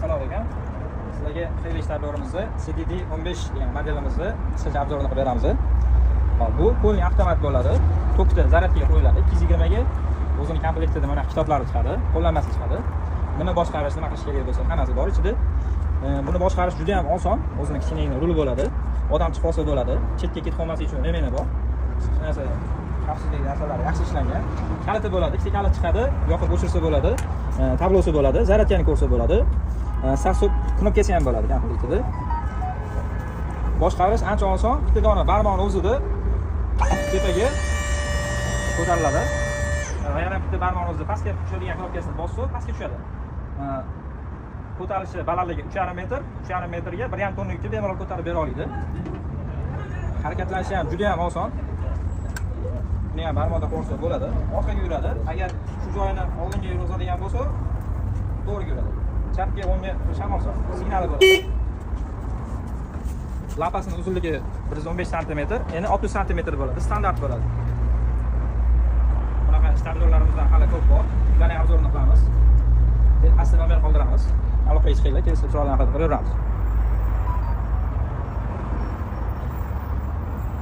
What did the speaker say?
Assalomu alaykum. Sizlarga xiyli ishlarimizni CDD 15 degan modelimizni qisqacha obzorini qilib beramiz. Hop, bu qo'lning avtomat bo'ladi. Tokda zaryadga qo'yiladi. 220 ga o'zining komplektida mana kitoblari chiqadi, qo'llanmasi chiqadi. Nima boshqarish, nima qilish kerak bo'lsa, hammasi bor ichida. Buni boshqarish juda ham oson. O'zining kichkina ruli bo'ladi. Odam chiqib olsa bo'ladi. Chetga ketib qolmaslik uchun remeni bor. Narsa xavfsizlik narsalari yaxshi ishlangan. Kaliti bo'ladi, ikkita kalit chiqadi, yoqib o'chirsa bo'ladi. Tablosi bo'ladi, zaryadkani ko'rsa bo'ladi. Saxso knopkasi ham bo'ladi komplektida. Boshqarish ancha oson. Bitta dona barmoq o'zida tepaga ko'tariladi. Va yana bitta barmoq o'zida pastga tushadigan knopkasini bossa, pastga tushadi. Ko'tarishi balandligi 3,5 metr, 3,5 metrga 1,5 tonna yukni bemalol ko'tarib bera oladi. Harakatlanishi ham juda ham oson. Buni ham barmoqda qo'rsa bo'ladi. Orqaga yuradi. Agar shu joyini oldinga yurg'izadigan bo'lsa, to'g'ri yuradi. Chapga 10 metr shamol signali bo'ladi. Lapasining uzunligi 115 sm, endi 60 sm bo'ladi, standart bo'ladi. Bunaqa stabillarimizdan hali ko'p bor. Ularning obzorini qilamiz. Asli nomer qoldiramiz. Aloqaga chiqinglar, kelsa chiroyli qilib ko'ramiz.